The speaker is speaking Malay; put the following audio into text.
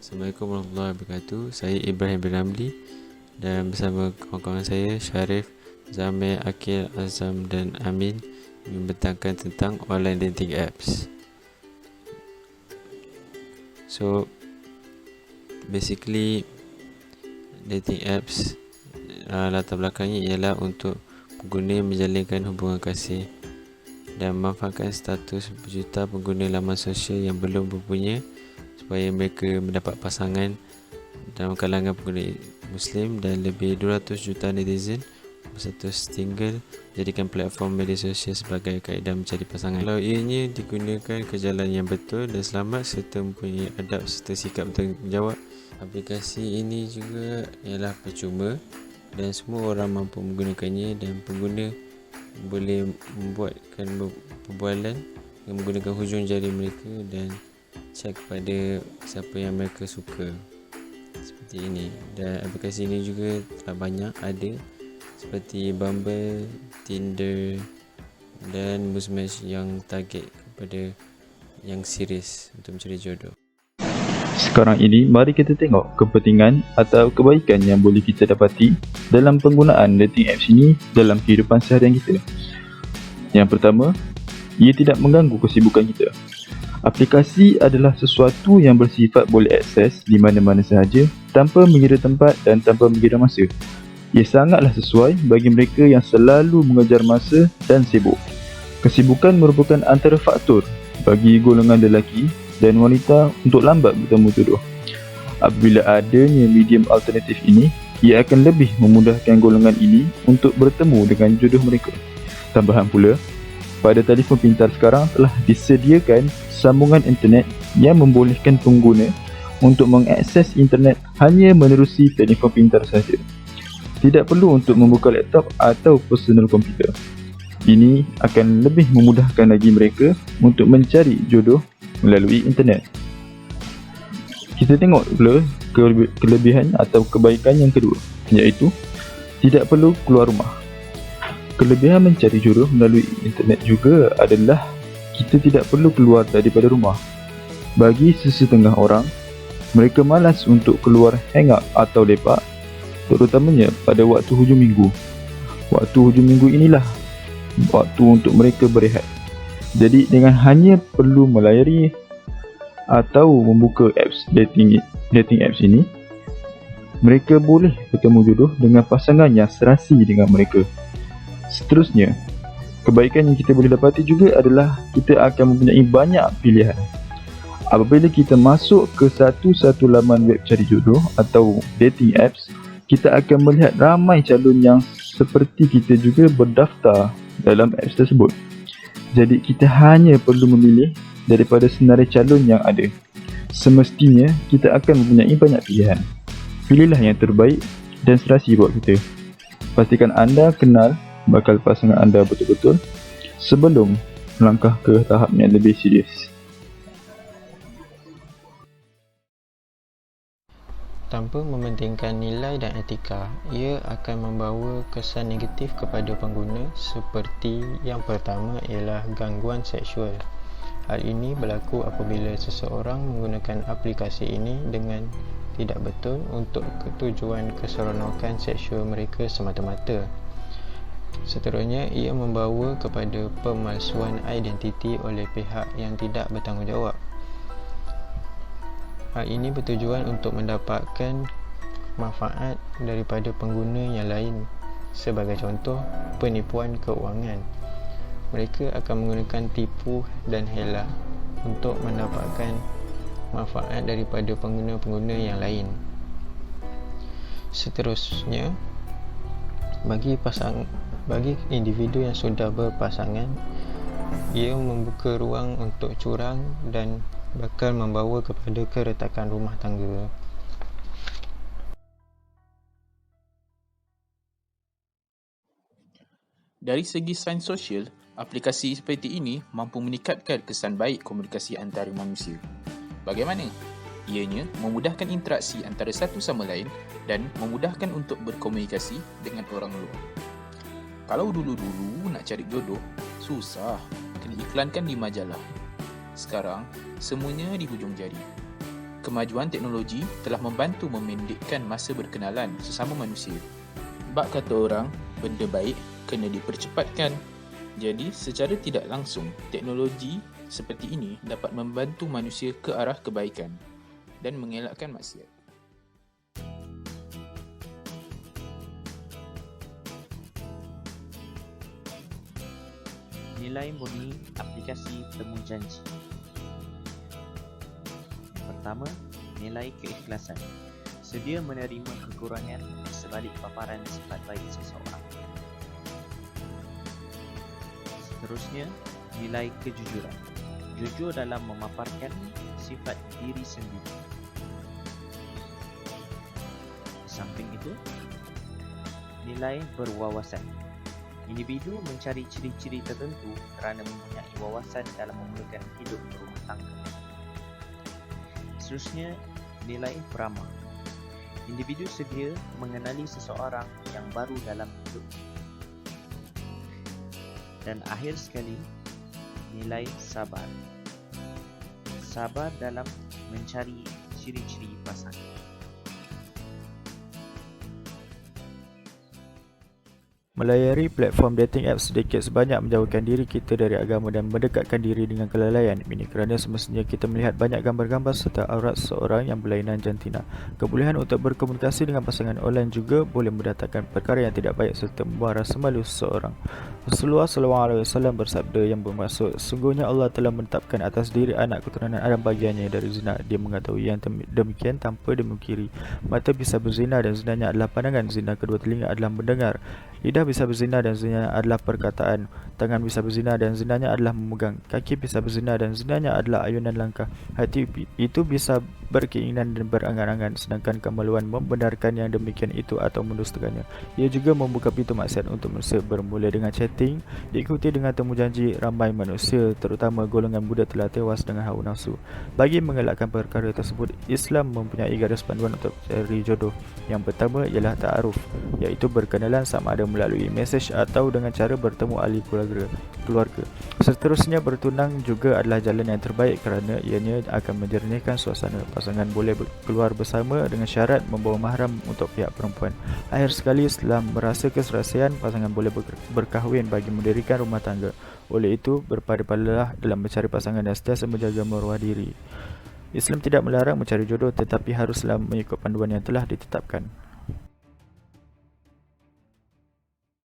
Assalamualaikum warahmatullahi wabarakatuh. Saya Ibrahim bin Ramli dan bersama kawan-kawan saya Syarif, Zamir, Akil, Azam dan Amin membentangkan tentang online dating apps. So basically dating apps latar belakangnya ialah untuk pengguna menjalinkan hubungan kasih dan memanfaatkan status berjuta pengguna laman sosial yang belum berpunya supaya mereka mendapat pasangan dalam kalangan pengguna Muslim, dan lebih 200 juta netizen berstatus single jadikan platform media sosial sebagai kaedah mencari pasangan. Kalau ianya digunakan ke jalan yang betul dan selamat serta mempunyai adab serta sikap bertanggungjawab, aplikasi ini juga ialah percuma dan semua orang mampu menggunakannya, dan pengguna boleh membuatkan perbualan dengan menggunakan hujung jari mereka dan chat kepada siapa yang mereka suka, seperti ini. Dan aplikasi ini juga telah banyak ada seperti Bumble, Tinder dan Muzmatch yang target kepada yang serius untuk mencari jodoh. Sekarang ini, mari kita tengok kepentingan atau kebaikan yang boleh kita dapati dalam penggunaan dating apps ini dalam kehidupan seharian kita. Yang pertama, ia tidak mengganggu kesibukan kita. Aplikasi adalah sesuatu yang bersifat boleh akses di mana-mana sahaja tanpa mengira tempat dan tanpa mengira masa. Ia sangatlah sesuai bagi mereka yang selalu mengejar masa dan sibuk. Kesibukan merupakan antara faktor bagi golongan lelaki dan wanita untuk lambat bertemu jodoh. Apabila adanya medium alternatif ini, ia akan lebih memudahkan golongan ini untuk bertemu dengan jodoh mereka. Tambahan pula, pada telefon pintar sekarang telah disediakan sambungan internet yang membolehkan pengguna untuk mengakses internet hanya menerusi telefon pintar sahaja. Tidak perlu untuk membuka laptop atau personal komputer. Ini akan lebih memudahkan lagi mereka untuk mencari jodoh melalui internet. Kita tengok pula kelebihan atau kebaikan yang kedua, iaitu tidak perlu keluar rumah. Kelebihan mencari jodoh melalui internet juga adalah kita tidak perlu keluar daripada rumah. Bagi sesetengah orang, mereka malas untuk keluar hangout atau lepak, terutamanya pada waktu hujung minggu. Waktu hujung minggu inilah waktu untuk mereka berehat. Jadi dengan hanya perlu melayari atau membuka apps dating apps ini, mereka boleh bertemu jodoh dengan pasangan yang serasi dengan mereka. Seterusnya, kebaikan yang kita boleh dapati juga adalah kita akan mempunyai banyak pilihan. Apabila kita masuk ke satu laman web cari jodoh atau dating apps, kita akan melihat ramai calon yang seperti kita juga berdaftar dalam apps tersebut. Jadi kita hanya perlu memilih daripada senarai calon yang ada. Semestinya kita akan mempunyai banyak pilihan. Pilihlah yang terbaik dan serasi buat kita. Pastikan anda kenal bakal pasangan anda betul-betul sebelum melangkah ke tahap yang lebih serius. Tanpa mementingkan nilai dan etika, ia akan membawa kesan negatif kepada pengguna, seperti yang pertama ialah gangguan seksual. Hal ini berlaku apabila seseorang menggunakan aplikasi ini dengan tidak betul untuk tujuan keseronokan seksual mereka semata-mata. Seterusnya, ia membawa kepada pemalsuan identiti oleh pihak yang tidak bertanggungjawab. Hal ini bertujuan untuk mendapatkan manfaat daripada pengguna yang lain. Sebagai contoh, penipuan keuangan. Mereka akan menggunakan tipu dan hela untuk mendapatkan manfaat daripada pengguna-pengguna yang lain. Seterusnya, bagi individu yang sudah berpasangan, ia membuka ruang untuk curang dan bakal membawa kepada keretakan rumah tangga. Dari segi sains sosial, aplikasi seperti ini mampu meningkatkan kesan baik komunikasi antara manusia. Bagaimana? Ianya memudahkan interaksi antara satu sama lain dan memudahkan untuk berkomunikasi dengan orang luar. Kalau dulu-dulu nak cari jodoh, susah, kena iklankan di majalah. Sekarang, semuanya di hujung jari. kemajuan teknologi telah membantu memendekkan masa berkenalan sesama manusia. Bak kata orang, benda baik kena dipercepatkan. Jadi, secara tidak langsung, teknologi seperti ini dapat membantu manusia ke arah kebaikan dan mengelakkan maksiat. Nilai murni aplikasi temu janji. Pertama, nilai keikhlasan. Sedia menerima kekurangan sebalik paparan sifat baik seseorang. Seterusnya, nilai kejujuran. Jujur dalam memaparkan sifat diri sendiri. Di samping itu, nilai berwawasan. Individu mencari ciri-ciri tertentu kerana mempunyai wawasan dalam memulakan hidup berumah tangga. Seterusnya, nilai beramah. Individu sedia mengenali seseorang yang baru dalam hidup. Dan akhir sekali, nilai sabar. Sabar dalam mencari ciri-ciri pasangan. Melayari platform dating apps sedikit sebanyak menjauhkan diri kita dari agama dan mendekatkan diri dengan kelalaian. Ini kerana semestinya kita melihat banyak gambar-gambar serta aurat seseorang yang berlainan jantina. Kebolehan untuk berkomunikasi dengan pasangan online juga boleh mendatangkan perkara yang tidak baik serta membuat rasa malu seseorang. Rasulullah SAW bersabda yang bermaksud, sungguhnya Allah telah menetapkan atas diri anak keturunan Adam bagiannya dari zina. Dia mengetahui yang demikian tanpa dimungkiri. Mata bisa berzina dan zinanya adalah pandangan. Zina kedua telinga adalah mendengar. Lidah bisa berzina dan zinanya adalah perkataan. Tangan bisa berzina dan zinanya adalah memegang. Kaki bisa berzina dan zinanya adalah ayunan langkah. Hati itu bisa berkeinginan dan berangan-angan, sedangkan kemaluan membenarkan yang demikian itu atau mendustakannya. Ia juga membuka pintu maksiat untuk manusia, bermula dengan chatting, diikuti dengan temu janji. Ramai manusia, terutama golongan muda, telah tewas dengan hawa nafsu. Bagi mengelakkan perkara tersebut, Islam mempunyai garis panduan untuk cari jodoh. Yang pertama ialah ta'aruf, iaitu berkenalan sama ada melalui mesej atau dengan cara bertemu ahli keluarga. Seterusnya, bertunang juga adalah jalan yang terbaik kerana ianya akan menjernihkan suasana. Pasangan boleh keluar bersama dengan syarat membawa mahram untuk pihak perempuan. Akhir sekali, setelah merasa keserasian, pasangan boleh berkahwin bagi mendirikan rumah tangga. Oleh itu, berpada-padalah dalam mencari pasangan dan sentiasa menjaga maruah diri. Islam tidak melarang mencari jodoh, tetapi haruslah mengikut panduan yang telah ditetapkan.